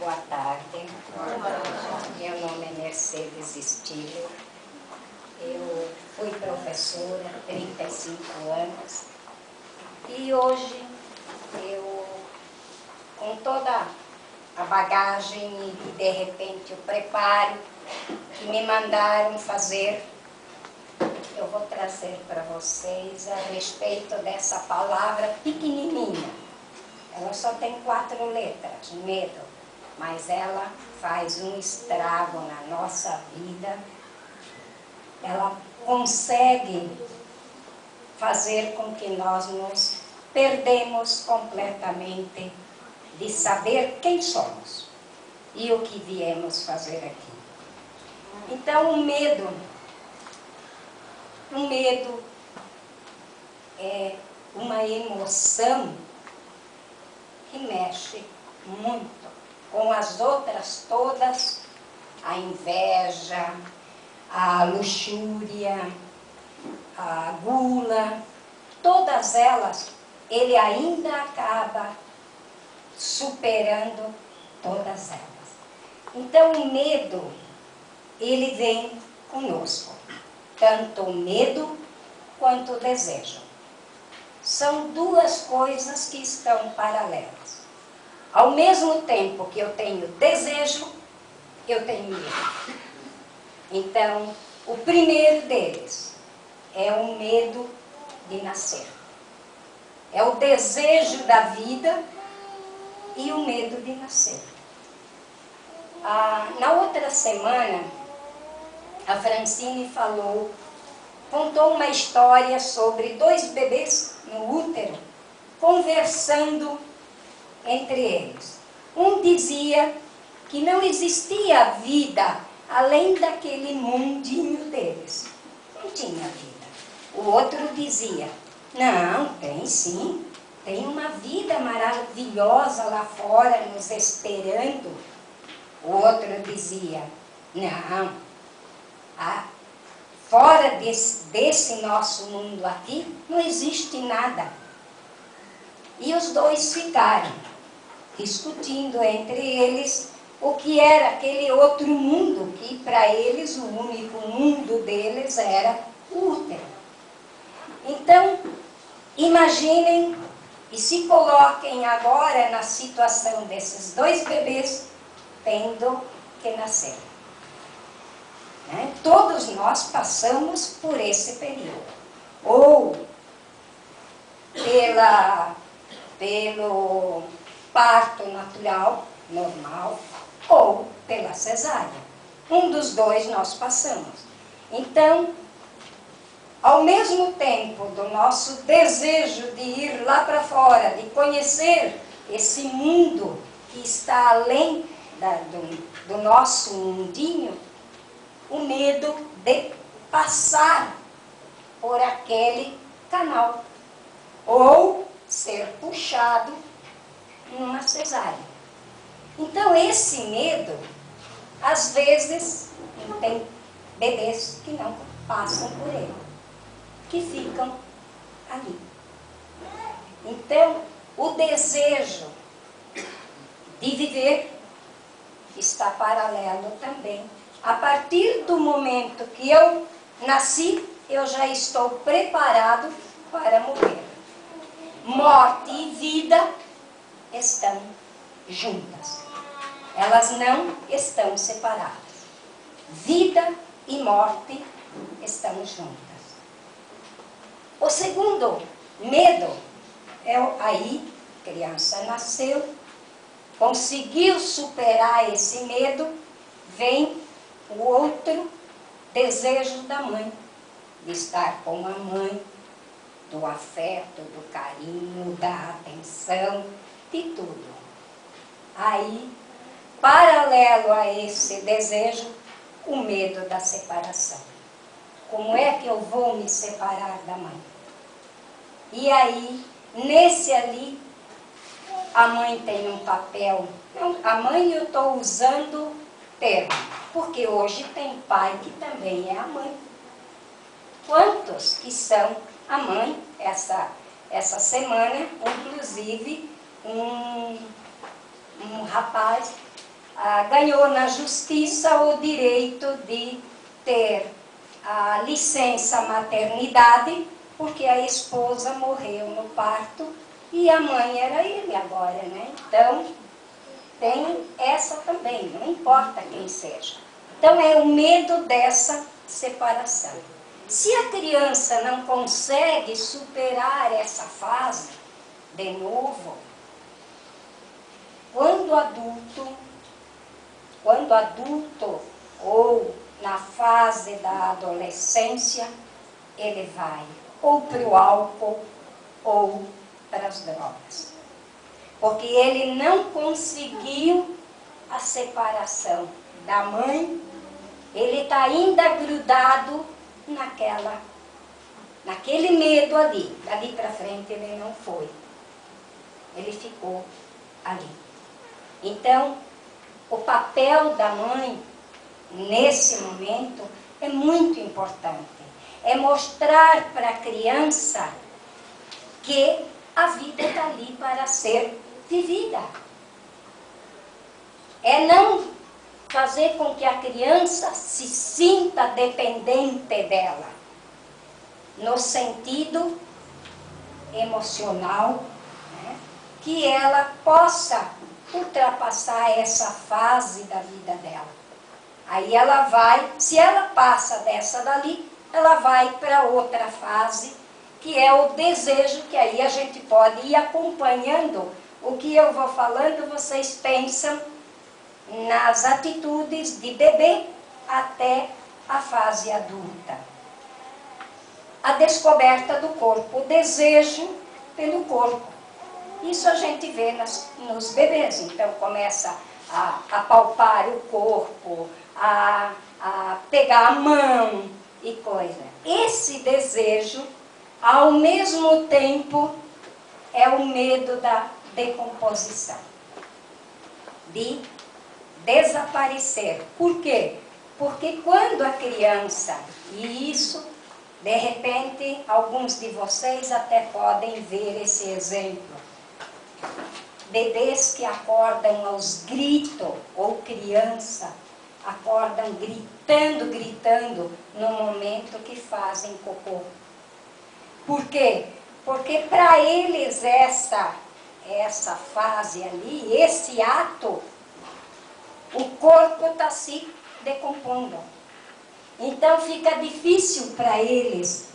Boa tarde. Meu nome é Mercedes Stiller. Eu fui professora há 35 anos e hoje eu, com toda a bagagem e de repente o preparo que me mandaram fazer, eu vou trazer para vocês a respeito dessa palavra pequenininha. Ela só tem 4 letras, medo, mas ela faz um estrago na nossa vida. Ela consegue fazer com que nós nos perdemos completamente de saber quem somos e o que viemos fazer aqui. Então, o medo é uma emoção que mexe muito com as outras todas, a inveja, a luxúria, a gula, todas elas, ele ainda acaba superando todas elas. Então o medo, ele vem conosco, tanto o medo quanto o desejo. São 2 coisas que estão paralelas. Ao mesmo tempo que eu tenho desejo, eu tenho medo. Então, o primeiro deles é o medo de nascer. É o desejo da vida e o medo de nascer. Na outra semana, a Francine contou uma história sobre 2 bebês no útero, conversando entre eles. Um dizia que não existia vida além daquele mundinho deles. Não tinha vida. O outro dizia, não, tem sim. Tem uma vida maravilhosa lá fora nos esperando. O outro dizia, não, fora desse nosso mundo aqui não existe nada. E os 2 ficaram discutindo entre eles o que era aquele outro mundo, que para eles o único mundo deles era o útero. Então, imaginem e se coloquem agora na situação desses 2 bebês tendo que nascer. Todos nós passamos por esse período. Ou pelo parto natural, normal, ou pela cesárea. Um dos 2 nós passamos. Então, ao mesmo tempo do nosso desejo de ir lá para fora, de conhecer esse mundo que está além do nosso mundinho, o medo de passar por aquele canal, ou ser puxado numa cesárea. Então esse medo, às vezes, tem bebês que não passam por ele, que ficam ali. Então, o desejo de viver está paralelo também. A partir do momento que eu nasci, eu já estou preparado para morrer. Morte e vida estão juntas. Elas não estão separadas. Vida e morte estão juntas. O segundo medo é aí, a criança nasceu, conseguiu superar esse medo, vem o outro desejo da mãe, de estar com a mãe, do afeto, do carinho, da atenção, de tudo. Aí, paralelo a esse desejo, o medo da separação. Como é que eu vou me separar da mãe? E aí, nesse ali, a mãe tem um papel. A mãe eu estou usando termo, porque hoje tem pai que também é a mãe. Quantos que são a mãe? Essa semana, inclusive, um rapaz ganhou na justiça o direito de ter a licença maternidade, porque a esposa morreu no parto e a mãe era ele agora, né? Então, tem essa também, não importa quem seja. Então, é o medo dessa separação. Se a criança não consegue superar essa fase, de novo, quando adulto ou na fase da adolescência, ele vai ou para o álcool ou para as drogas. Porque ele não conseguiu a separação da mãe, ele está ainda grudado naquele medo ali. Dali para frente ele não foi. Ele ficou ali. Então, o papel da mãe, nesse momento, é muito importante. É mostrar para a criança que a vida está ali para ser vivida. É não fazer com que a criança se sinta dependente dela, no sentido emocional, né? Que ela possa ultrapassar essa fase da vida dela. Aí ela vai, se ela passa dessa dali, ela vai para outra fase, que é o desejo, que aí a gente pode ir acompanhando o que eu vou falando, vocês pensam nas atitudes de bebê até a fase adulta. A descoberta do corpo, o desejo pelo corpo. Isso a gente vê nos bebês, então começa a palpar o corpo, a pegar a mão e coisa. Esse desejo, ao mesmo tempo, é o medo da decomposição, de desaparecer. Por quê? Porque quando a criança, e isso, de repente, alguns de vocês até podem ver esse exemplo. Bebês que acordam aos gritos, ou criança, acordam gritando no momento que fazem cocô. Por quê? Porque para eles essa fase ali, esse ato, o corpo está se decompondo. Então fica difícil para eles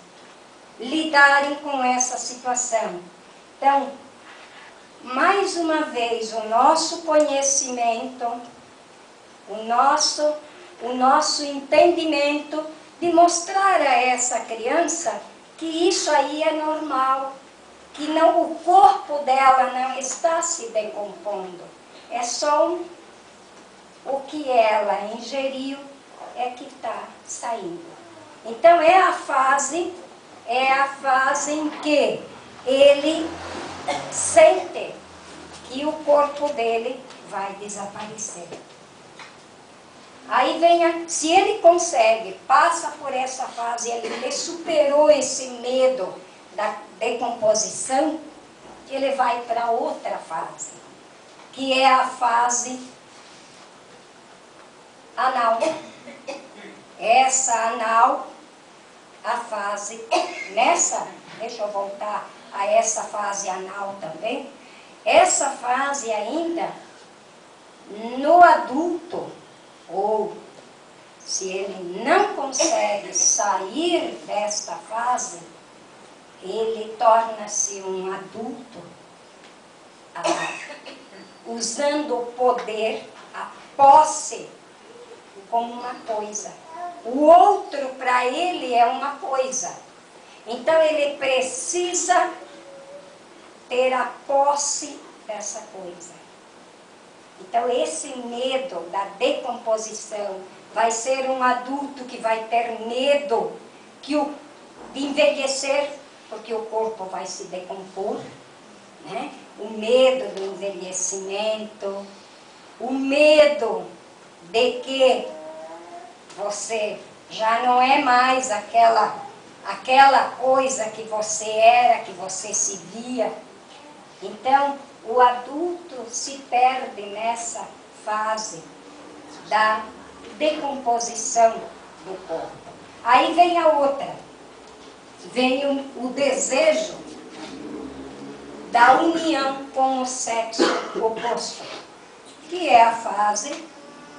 lidarem com essa situação. Então, mais uma vez, o nosso conhecimento, o nosso entendimento de mostrar a essa criança que isso aí é normal, que não, o corpo dela não está se decompondo, é só o que ela ingeriu é que está saindo. Então é a fase em que ele sente que o corpo dele vai desaparecer. Aí vem, se ele consegue, passa por essa fase, ele superou esse medo da decomposição, ele vai para outra fase, que é a fase anal. Essa anal, a fase, deixa eu voltar a essa fase anal também, essa fase ainda, no adulto, ou se ele não consegue sair desta fase, ele torna-se um adulto, usando o poder, a posse, como uma coisa. O outro, para ele, é uma coisa. Então, ele precisa ter a posse dessa coisa. Então, esse medo da decomposição vai ser um adulto que vai ter medo de envelhecer, porque o corpo vai se decompor, né? O medo do envelhecimento, o medo de que você já não é mais aquela coisa que você era, que você se via. Então, o adulto se perde nessa fase da decomposição do corpo. Aí vem a outra, vem o desejo da união com o sexo oposto, que é a fase,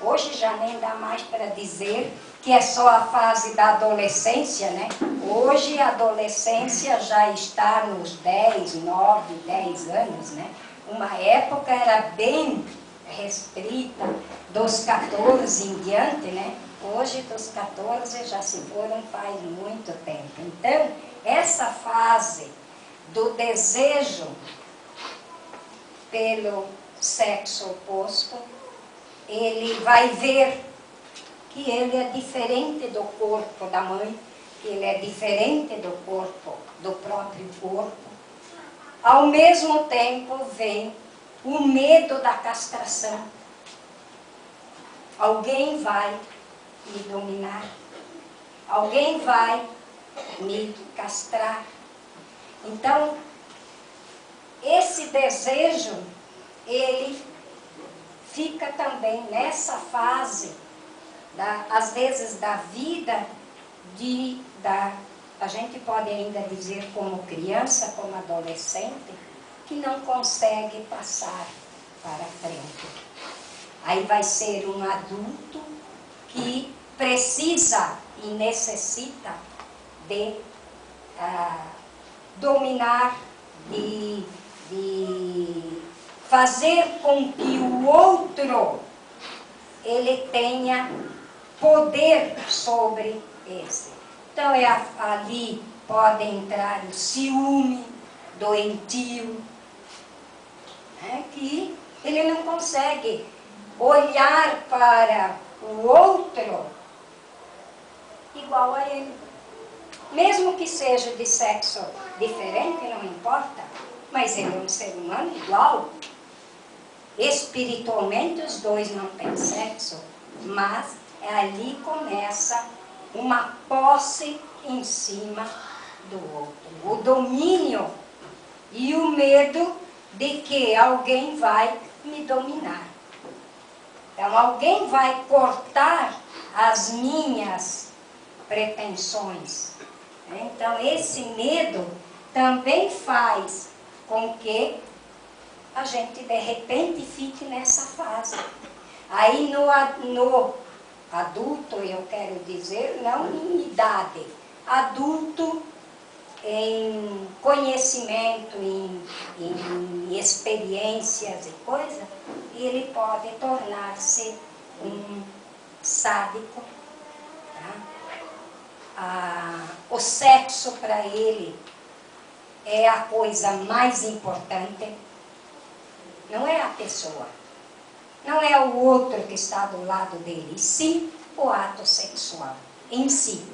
hoje já nem dá mais para dizer que é só a fase da adolescência, né? Hoje a adolescência já está nos 10, 9, 10 anos, né? Uma época era bem restrita, dos 14 em diante, né? Hoje dos 14 já se foram faz muito tempo. Então, essa fase do desejo pelo sexo oposto, ele vai ver que ele é diferente do corpo da mãe, que ele é diferente do corpo, do próprio corpo. Ao mesmo tempo vem o medo da castração. Alguém vai me dominar, alguém vai me castrar. Então, esse desejo, ele fica também nessa fase, às vezes da vida, a gente pode ainda dizer como criança, como adolescente, que não consegue passar para frente. Aí vai ser um adulto que precisa e necessita de dominar, de fazer com que o outro ele tenha poder sobre esse. Então ali pode entrar o ciúme doentio, né, que ele não consegue olhar para o outro igual a ele. Mesmo que seja de sexo diferente, não importa, mas ele é um ser humano igual. Espiritualmente os dois não têm sexo, mas ali começa uma posse em cima do outro. O domínio e o medo de que alguém vai me dominar. Então alguém vai cortar as minhas pretensões. Então esse medo também faz com que a gente de repente fique nessa fase. Aí no adulto, eu quero dizer, não em idade, adulto em conhecimento, em experiências e coisas, ele pode tornar-se um sádico. Tá? O sexo para ele é a coisa mais importante, não é a pessoa, não é o outro que está do lado dele, sim o ato sexual em si.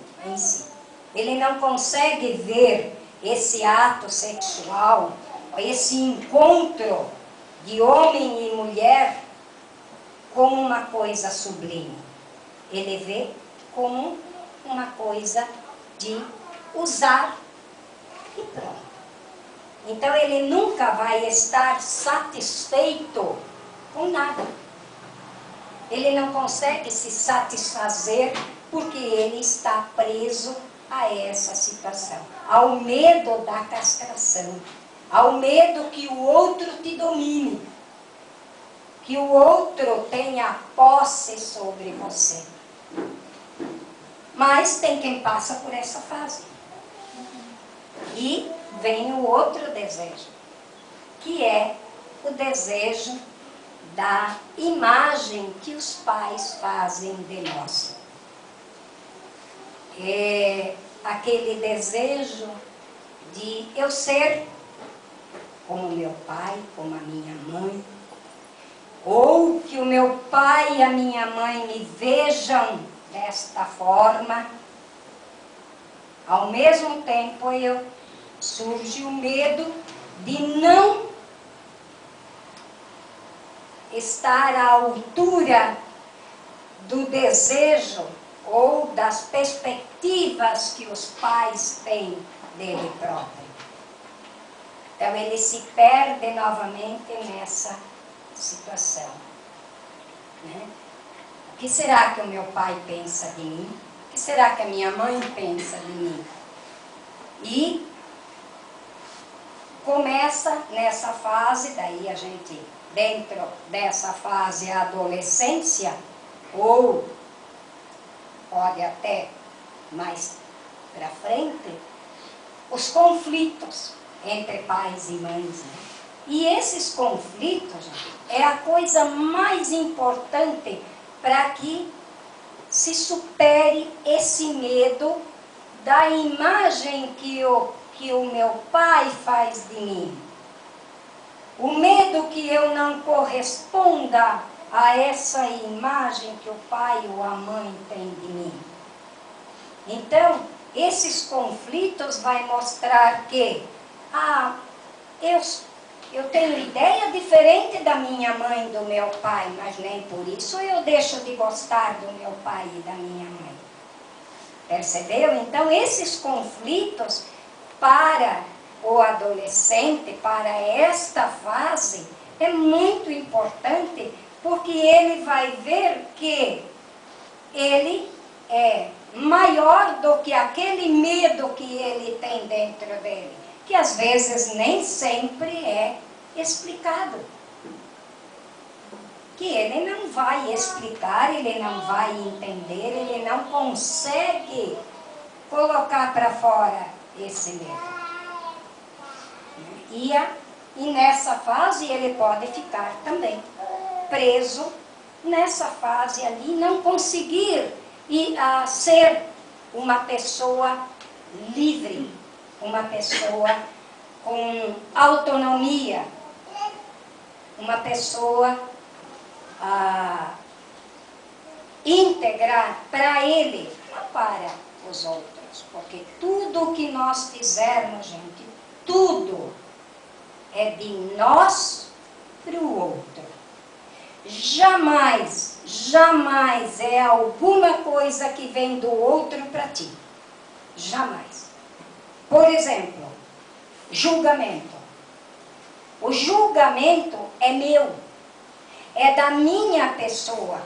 Ele não consegue ver esse ato sexual, esse encontro de homem e mulher como uma coisa sublime. Ele vê como uma coisa de usar e pronto. Então ele nunca vai estar satisfeito com nada. Ele não consegue se satisfazer porque ele está preso a essa situação, ao medo da castração, ao medo que o outro te domine, que o outro tenha posse sobre você. Mas tem quem passa por essa fase. E vem o outro desejo, que é o desejo da imagem que os pais fazem de nós. É aquele desejo de eu ser como meu pai, como a minha mãe, ou que o meu pai e a minha mãe me vejam desta forma. Ao mesmo tempo surge o medo de não estar à altura do desejo ou das perspectivas que os pais têm dele próprio. Então ele se perde novamente nessa situação. né? O que será que o meu pai pensa de mim? O que será que a minha mãe pensa de mim? E começa nessa fase, daí a gente, dentro dessa fase, a adolescência, ou pode até mais para frente, os conflitos entre pais e mães, né? E esses conflitos, gente, é a coisa mais importante para que se supere esse medo da imagem que o meu pai faz de mim. O medo que eu não corresponda a essa imagem que o pai ou a mãe tem de mim. Então, esses conflitos vai mostrar que eu tenho ideia diferente da minha mãe e do meu pai, mas nem por isso eu deixo de gostar do meu pai e da minha mãe. Percebeu? Então, esses conflitos para o adolescente, para esta fase, é muito importante, porque ele vai ver que ele é maior do que aquele medo que ele tem dentro dele, que às vezes nem sempre é explicado. Que ele não vai explicar, ele não vai entender, ele não consegue colocar para fora esse medo. E nessa fase ele pode ficar também preso nessa fase ali, não conseguir ser uma pessoa livre, uma pessoa com autonomia, uma pessoa íntegra para ele, não para os outros. Porque tudo que nós fizermos, gente, tudo é de nós para o outro. Jamais, jamais é alguma coisa que vem do outro para ti. Jamais. Por exemplo, julgamento. O julgamento é meu, é da minha pessoa.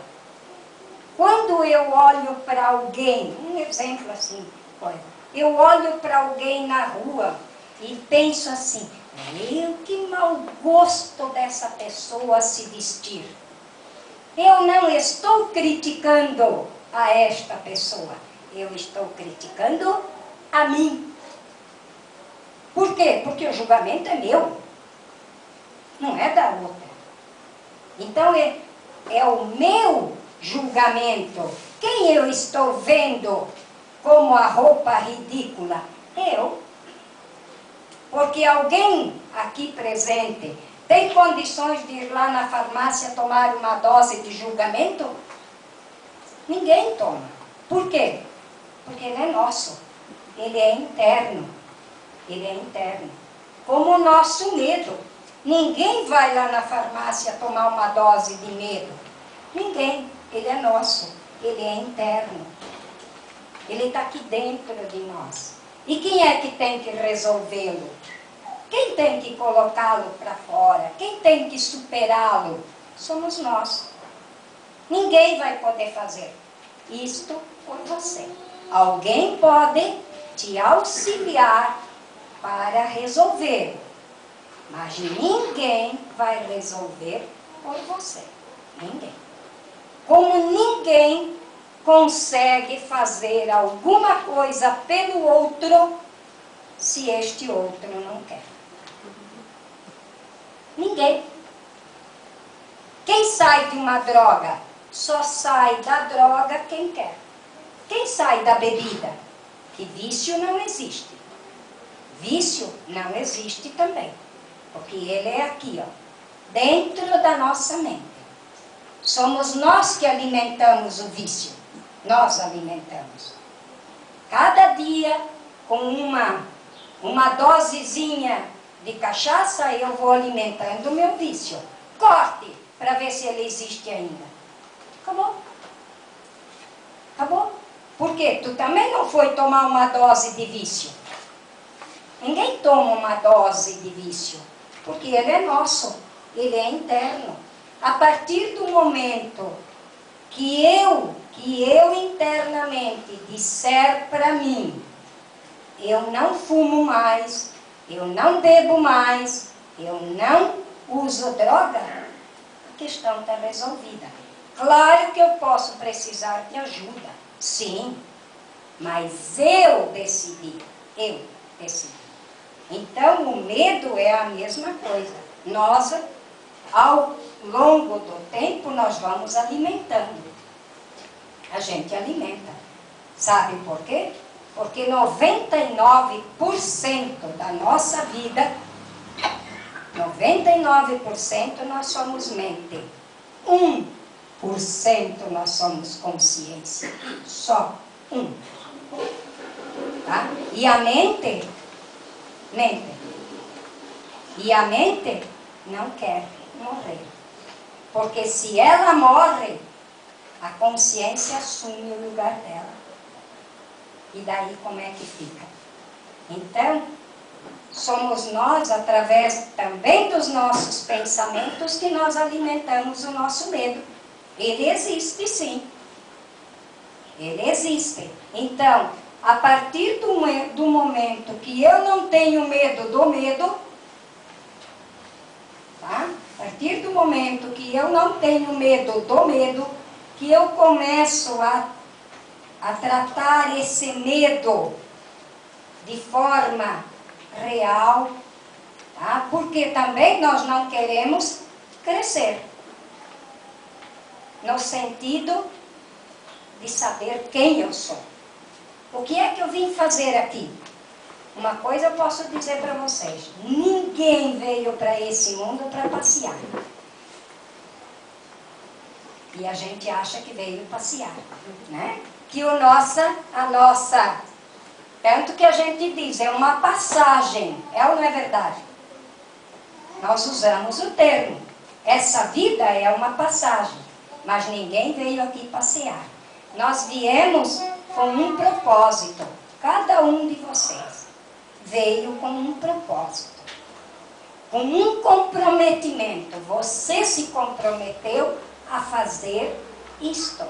Quando eu olho para alguém, um exemplo assim, eu olho para alguém na rua e penso assim, que mau gosto dessa pessoa se vestir. Eu não estou criticando a esta pessoa, eu estou criticando a mim. Por quê? Porque o julgamento é meu, não é da outra. Então é o meu julgamento. Quem eu estou vendo como a roupa ridícula? Eu. Porque alguém aqui presente tem condições de ir lá na farmácia tomar uma dose de julgamento? Ninguém toma. Por quê? Porque ele é nosso. Ele é interno. Ele é interno. Como o nosso medo. Ninguém vai lá na farmácia tomar uma dose de medo. Ninguém. Ele é nosso. Ele é interno. Ele está aqui dentro de nós. E quem é que tem que resolvê-lo? Quem tem que colocá-lo para fora? Quem tem que superá-lo? Somos nós. Ninguém vai poder fazer isto por você. Alguém pode te auxiliar para resolver, mas ninguém vai resolver por você. Ninguém. Como ninguém consegue fazer alguma coisa pelo outro se este outro não quer. Ninguém. Quem sai de uma droga, só sai da droga quem quer. Quem sai da bebida? Que vício não existe. Vício não existe também. Porque ele é aqui, ó, dentro da nossa mente. Somos nós que alimentamos o vício. Nós alimentamos. Cada dia, com uma dosezinha de cachaça, eu vou alimentando o meu vício. Corte, para ver se ele existe ainda. Acabou. Acabou. Por quê? Tu também não foi tomar uma dose de vício. Ninguém toma uma dose de vício. Porque ele é nosso. Ele é interno. A partir do momento que eu internamente disser para mim, eu não fumo mais, eu não bebo mais, eu não uso droga, a questão está resolvida. Claro que eu posso precisar de ajuda, sim, mas eu decidi. Então, o medo é a mesma coisa. Nós, ao longo do tempo, nós vamos alimentando. A gente alimenta. Sabe por quê? Porque 99% da nossa vida, 99% nós somos mente. 1% nós somos consciência. Só 1%. Tá? E a mente. E a mente não quer morrer. Porque se ela morre, a consciência assume o lugar dela. E daí como é que fica? Então, somos nós, através também dos nossos pensamentos, que nós alimentamos o nosso medo. Ele existe, sim. Ele existe. Então, a partir do momento que eu não tenho medo do medo, tá? A partir do momento que eu não tenho medo do medo, que eu começo a tratar esse medo de forma real, tá? Porque também nós não queremos crescer, no sentido de saber quem eu sou. O que é que eu vim fazer aqui? Uma coisa eu posso dizer para vocês: ninguém veio para esse mundo para passear. E a gente acha que veio passear, né? Que a nossa, tanto que a gente diz, é uma passagem, é ou não é verdade? Nós usamos o termo, essa vida é uma passagem, mas ninguém veio aqui passear. Nós viemos com um propósito, cada um de vocês veio com um propósito, com um comprometimento. Você se comprometeu a fazer isto.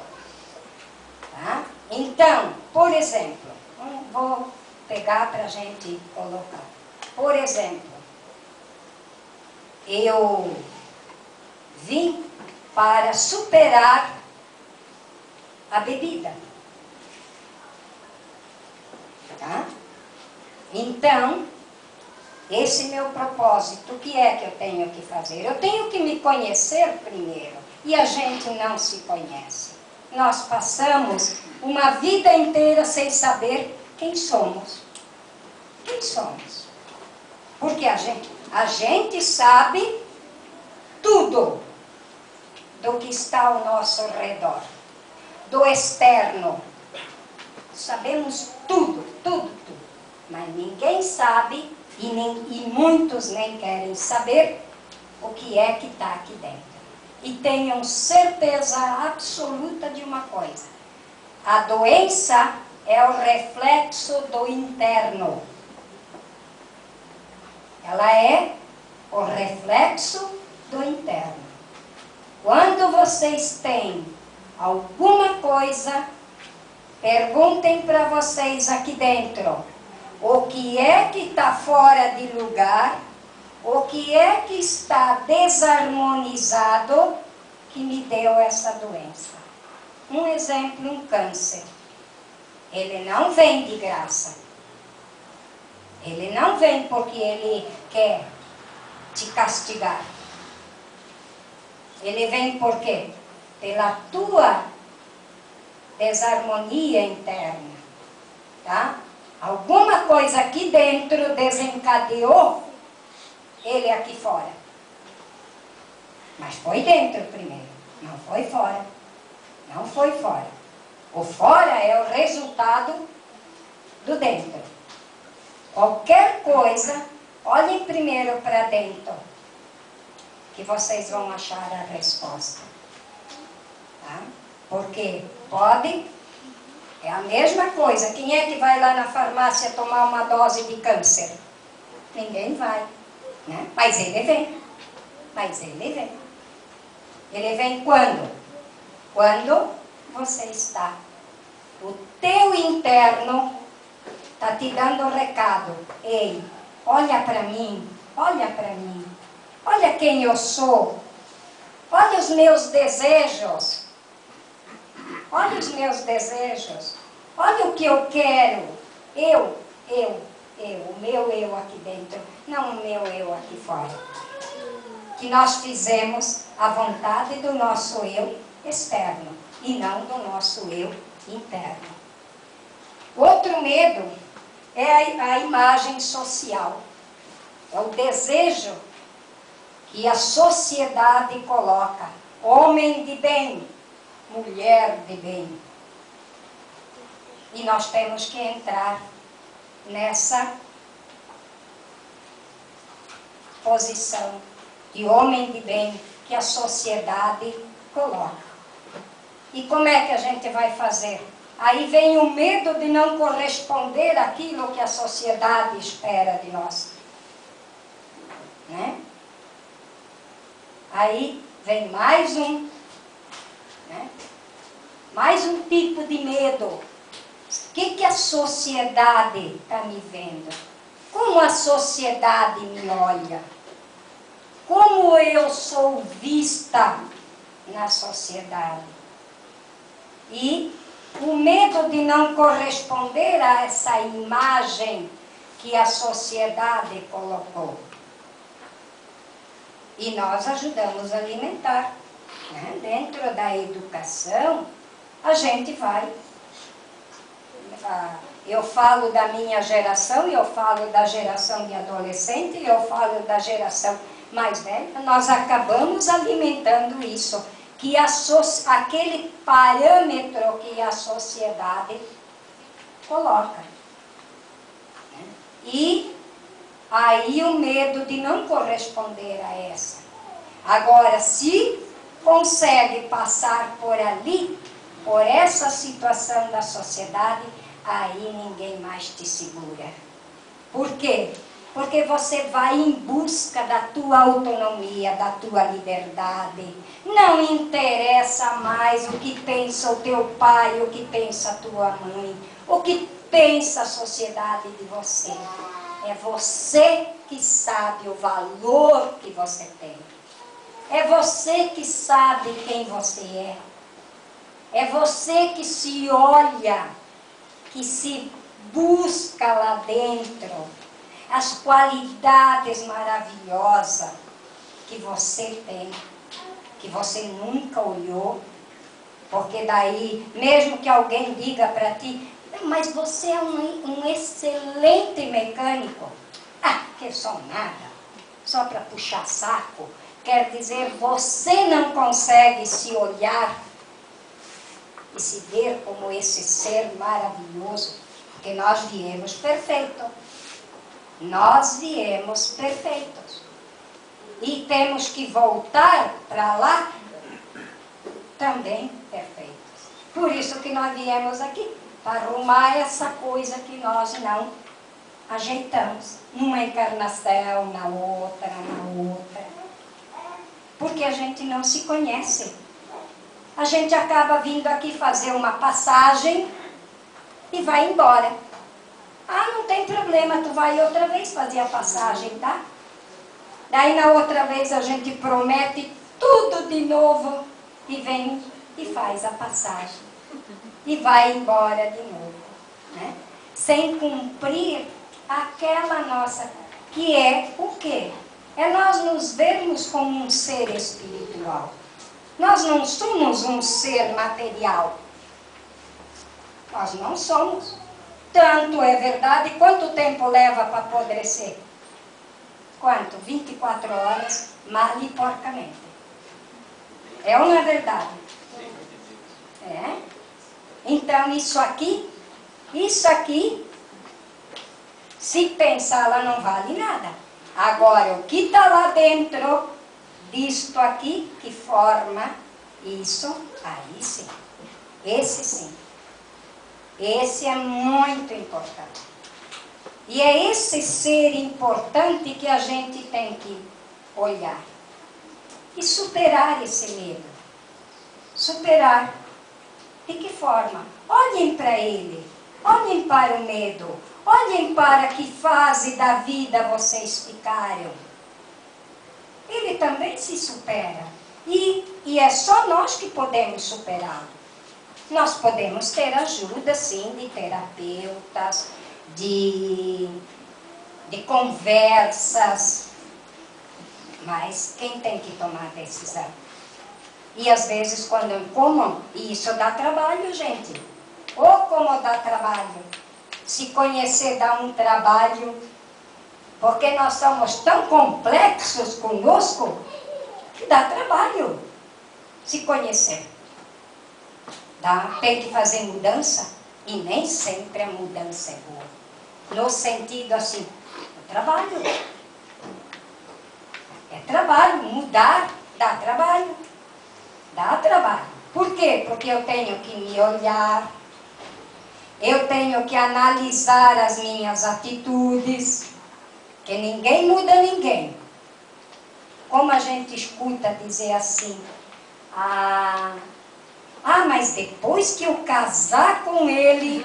Tá? Então, por exemplo, vou pegar para a gente colocar. Por exemplo, eu vim para superar a bebida. Tá? Então, esse meu propósito, o que é que eu tenho que fazer? Eu tenho que me conhecer primeiro. E a gente não se conhece. Nós passamos uma vida inteira sem saber quem somos. Quem somos? Porque a gente sabe tudo do que está ao nosso redor, do externo. Sabemos tudo. Mas ninguém sabe e muitos nem querem saber o que é que está aqui dentro. E tenham certeza absoluta de uma coisa: a doença é o reflexo do interno. Ela é o reflexo do interno. Quando vocês têm alguma coisa, perguntem para vocês aqui dentro: o que é que está fora de lugar? O que é que está desarmonizado que me deu essa doença? Um exemplo, um câncer. Ele não vem de graça. Ele não vem porque ele quer te castigar. Ele vem por quê? Pela tua desarmonia interna. Tá? Alguma coisa aqui dentro desencadeou ele aqui fora. Mas foi dentro primeiro, não foi fora. Não foi fora. O fora é o resultado do dentro. Qualquer coisa, olhem primeiro para dentro, que vocês vão achar a resposta. Tá? Porque é a mesma coisa. Quem é que vai lá na farmácia tomar uma dose de câncer? Ninguém vai. Né? Mas ele vem. Ele vem quando? Quando você está, o teu interno está te dando um recado. Ei, olha para mim, olha para mim. Olha quem eu sou. Olha os meus desejos. Olha os meus desejos. Olha o que eu quero. Eu. O meu eu aqui dentro. Não o meu eu aqui fora. Que nós fizemos a vontade do nosso eu externo e não do nosso eu interno. Outro medo é a imagem social. É o desejo que a sociedade coloca. Homem de bem, mulher de bem. E nós temos que entrar nessa posição de homem de bem que a sociedade coloca. E como é que a gente vai fazer? Aí vem o medo de não corresponder àquilo que a sociedade espera de nós. Né? Aí vem mais um tipo de medo. O que a sociedade está me vendo? Como a sociedade me olha? Como eu sou vista na sociedade? E o medo de não corresponder a essa imagem que a sociedade colocou. E nós ajudamos a alimentar. Né? Dentro da educação, a gente vai... Eu falo da minha geração, eu falo da geração de adolescente, eu falo da geração mais velha. Nós acabamos alimentando isso, que aquele parâmetro que a sociedade coloca. E aí o medo de não corresponder a essa. Agora, se consegue passar por ali, por essa situação da sociedade, aí ninguém mais te segura. Por quê? Porque você vai em busca da tua autonomia, da tua liberdade. Não interessa mais o que pensa o teu pai, o que pensa a tua mãe, o que pensa a sociedade de você. É você que sabe o valor que você tem. É você que sabe quem você é. É você que se olha, que se busca lá dentro as qualidades maravilhosas que você tem, que você nunca olhou, porque daí, mesmo que alguém diga para ti, mas você é um excelente mecânico. Ah, que eu sou nada, só para puxar saco. Quer dizer, você não consegue se olhar e se ver como esse ser maravilhoso, porque nós viemos perfeitos. Nós viemos perfeitos. E temos que voltar para lá também perfeitos. Por isso que nós viemos aqui, para arrumar essa coisa que nós não ajeitamos. Numa encarnação, na outra. Porque a gente não se conhece. A gente acaba vindo aqui fazer uma passagem e vai embora. Ah, não tem problema, tu vai outra vez fazer a passagem, tá? Daí na outra vez a gente promete tudo de novo e vem e faz a passagem. E vai embora de novo, né? Sem cumprir aquela nossa, que é o quê? É nós nos vermos como um ser espiritual. Nós não somos um ser material. Nós não somos. Tanto é verdade, quanto tempo leva para apodrecer? Quanto? 24 horas, mal e porcamente. É ou não é verdade? É. Então isso aqui, se pensar, ela não vale nada. Agora, o que está lá dentro disto aqui, que forma isso, aí sim. Esse sim. Esse é muito importante. E é esse ser importante que a gente tem que olhar. E superar esse medo. Superar. De que forma? Olhem para ele. Olhem para o medo. Olhem para que fase da vida vocês ficaram. Ele também se supera. E é só nós que podemos superá-lo. Nós podemos ter ajuda, sim, de terapeutas, de conversas. Mas quem tem que tomar a decisão? E às vezes como isso dá trabalho, gente. Ou como dá trabalho. Se conhecer dá um trabalho. Porque nós somos tão complexos conosco que dá trabalho se conhecer. Tem que fazer mudança e nem sempre a mudança é boa. No sentido assim, é trabalho. É trabalho, mudar dá trabalho. Dá trabalho. Por quê? Porque eu tenho que me olhar, eu tenho que analisar as minhas atitudes, que ninguém muda ninguém. Como a gente escuta dizer assim, mas depois que eu casar com ele,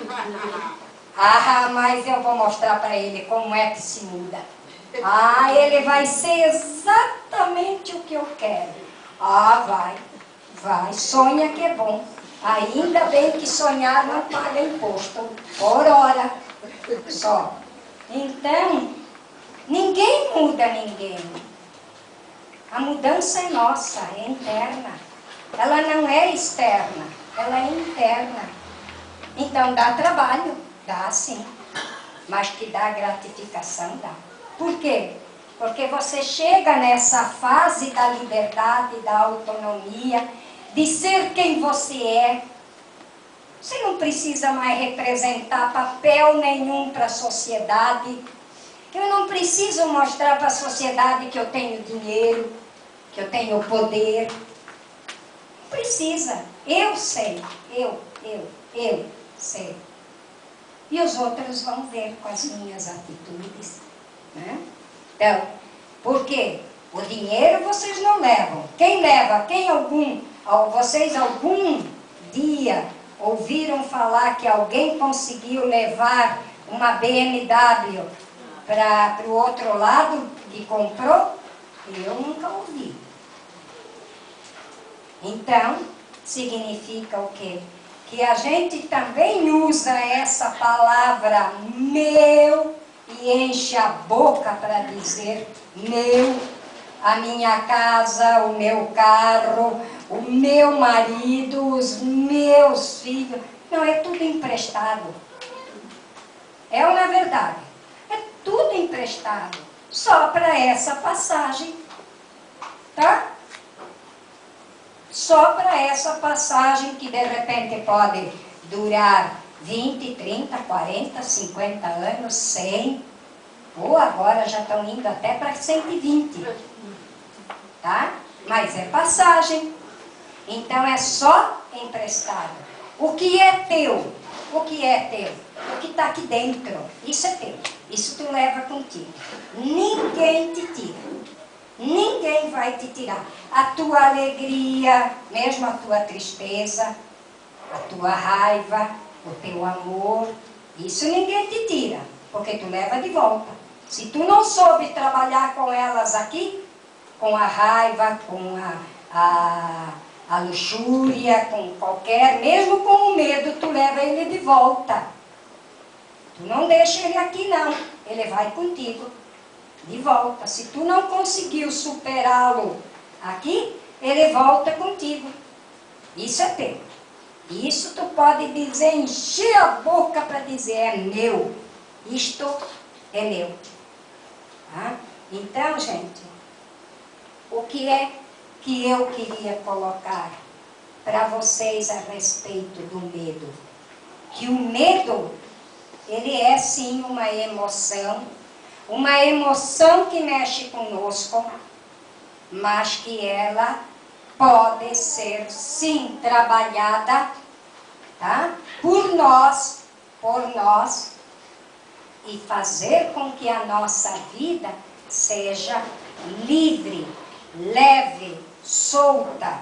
mas eu vou mostrar para ele como é que se muda. Ele vai ser exatamente o que eu quero. Vai, sonha que é bom. Ainda bem que sonhar não paga imposto, por hora só. Então, ninguém muda ninguém. A mudança é nossa, é interna. Ela não é externa, ela é interna. Então dá trabalho, dá sim. Mas que dá gratificação, dá. Por quê? Porque você chega nessa fase da liberdade, da autonomia, de ser quem você é. Você não precisa mais representar papel nenhum para a sociedade. Eu não preciso mostrar para a sociedade que eu tenho dinheiro, que eu tenho poder. Não precisa. Eu sei. Eu sei. E os outros vão ver com as minhas atitudes. Né? Então, por quê? O dinheiro vocês não levam. Quem leva? Vocês algum dia ouviram falar que alguém conseguiu levar uma BMW para o outro lado que comprou? Eu nunca ouvi. Então, significa o quê? Que a gente também usa essa palavra meu e enche a boca para dizer meu, a minha casa, o meu carro, o meu marido, os meus filhos. Não, é tudo emprestado. É ou não é verdade? É tudo emprestado. Só para essa passagem. Tá? Só para essa passagem que de repente pode durar 20, 30, 40, 50 anos, 100. Ou agora já estão indo até para 120. Tá? Mas é passagem. Então é só emprestado. O que é teu? O que é teu? O que está aqui dentro? Isso é teu. Isso tu leva contigo. Ninguém te tira. Ninguém vai te tirar. A tua alegria, mesmo a tua tristeza, a tua raiva, o teu amor, isso ninguém te tira, porque tu leva de volta. Se tu não soube trabalhar com elas aqui, com a raiva, com a luxúria, com qualquer, mesmo com o medo, tu leva ele de volta. Tu não deixa ele aqui não, ele vai contigo de volta. Se tu não conseguiu superá-lo aqui, ele volta contigo. Isso é teu. Isso tu pode dizer, encher a boca para dizer, é meu. Isto é meu. Tá? Então, gente, o que é que eu queria colocar para vocês a respeito do medo? Que o medo, ele é sim uma emoção que mexe conosco, mas que ela pode ser sim trabalhada, tá? por nós, e fazer com que a nossa vida seja livre, leve, solta.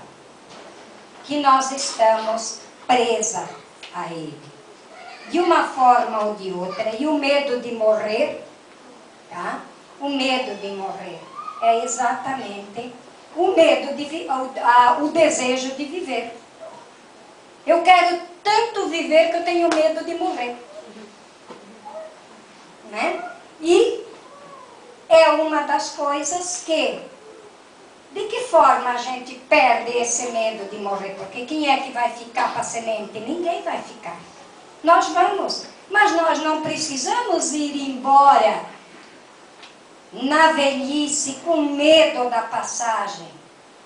que nós estamos presas a ele, de uma forma ou de outra. E o medo de morrer, tá? O medo de morrer é exatamente o medo de o desejo de viver. Eu quero tanto viver que eu tenho medo de morrer, né? E é uma das coisas que, de que forma a gente perde esse medo de morrer? Porque quem é que vai ficar para a semente? Ninguém vai ficar. Nós vamos, mas nós não precisamos ir embora na velhice com medo da passagem,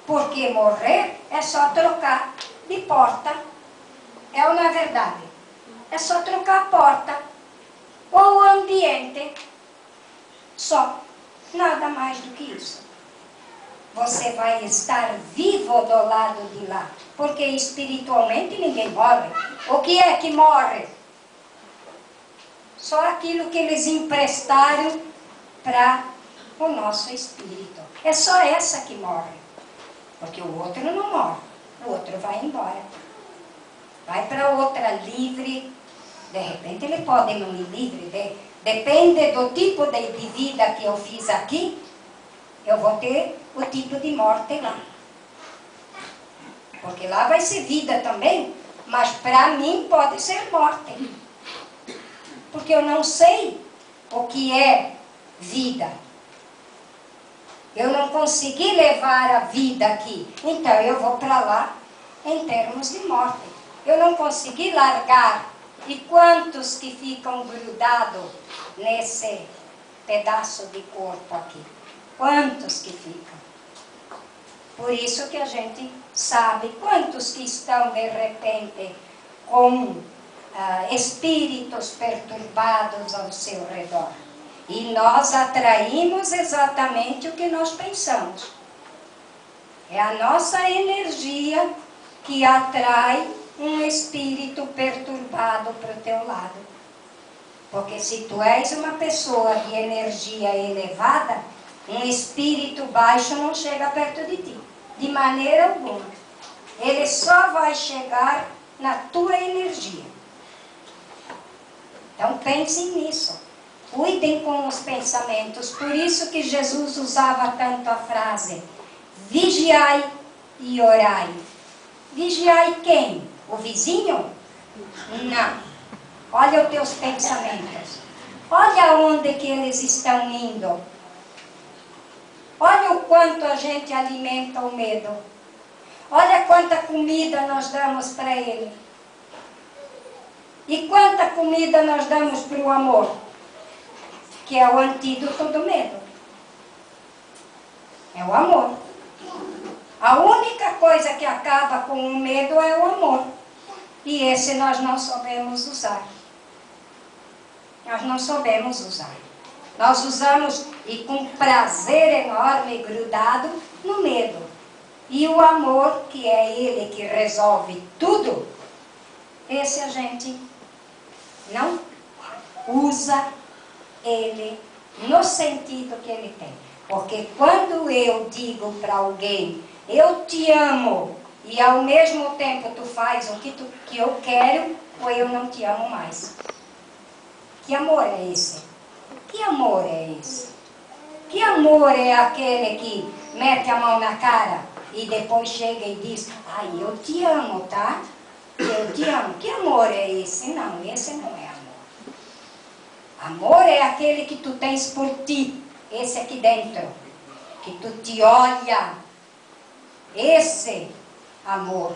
porque morrer é só trocar de porta. É ou não é verdade? É só trocar a porta ou o ambiente, só, nada mais do que isso. Você vai estar vivo do lado de lá, porque espiritualmente ninguém morre. O que é que morre? Só aquilo que eles emprestaram para o nosso espírito. É só essa que morre, porque o outro não morre, o outro vai embora, vai para outra livre. De repente ele pode não ir livre, depende do tipo de vida que eu fiz aqui, eu vou ter o tipo de morte lá. Porque lá vai ser vida também, mas para mim pode ser morte. Porque eu não sei o que é vida. Eu não consegui levar a vida aqui, então eu vou para lá em termos de morte. Eu não consegui largar. E quantos que ficam grudados nesse pedaço de corpo aqui? Quantos que ficam? Por isso que a gente sabe quantos que estão de repente com espíritos perturbados ao seu redor. E nós atraímos exatamente o que nós pensamos. É a nossa energia que atrai um espírito perturbado para o teu lado. Porque se tu és uma pessoa de energia elevada, um espírito baixo não chega perto de ti, de maneira alguma. Ele só vai chegar na tua energia. Então pensem nisso. Cuidem com os pensamentos. Por isso que Jesus usava tanto a frase: vigiai e orai. Vigiai quem? O vizinho? Não. Olha os teus pensamentos. Olha onde que eles estão indo. Olha o quanto a gente alimenta o medo. Olha quanta comida nós damos para ele. E quanta comida nós damos para o amor, que é o antídoto do medo. É o amor. A única coisa que acaba com o medo é o amor. E esse nós não sabemos usar. Nós não sabemos usar. Nós usamos, e com prazer enorme, grudado no medo. E o amor, que é ele que resolve tudo, esse a gente não usa ele no sentido que ele tem. Porque quando eu digo para alguém, eu te amo, e ao mesmo tempo tu faz o que eu quero, ou eu não te amo mais. Que amor é esse? Que amor é esse? Que amor é aquele que mete a mão na cara e depois chega e diz: ai, eu te amo, tá? Eu te amo. Que amor é esse? Não, esse não é amor. Amor é aquele que tu tens por ti, esse aqui dentro, que tu te olha. Esse amor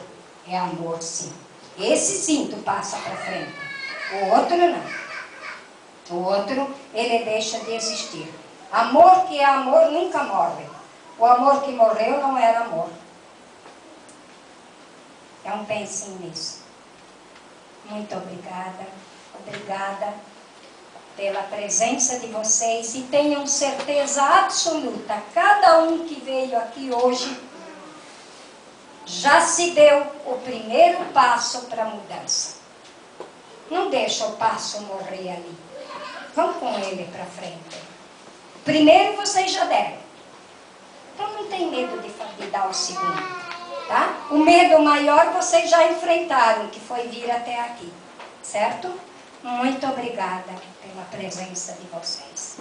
é amor, sim. Esse sim tu passa para frente. O outro não. O outro, ele deixa de existir. Amor que é amor nunca morre. O amor que morreu não era amor. Então pensem nisso. Muito obrigada. Obrigada pela presença de vocês. E tenham certeza absoluta, cada um que veio aqui hoje já se deu o primeiro passo para a mudança. Não deixa o passo morrer ali. Vão com ele para frente. Primeiro vocês já deram. Então não tem medo de dar o segundo. Tá? O medo maior vocês já enfrentaram, que foi vir até aqui, certo? Muito obrigada pela presença de vocês.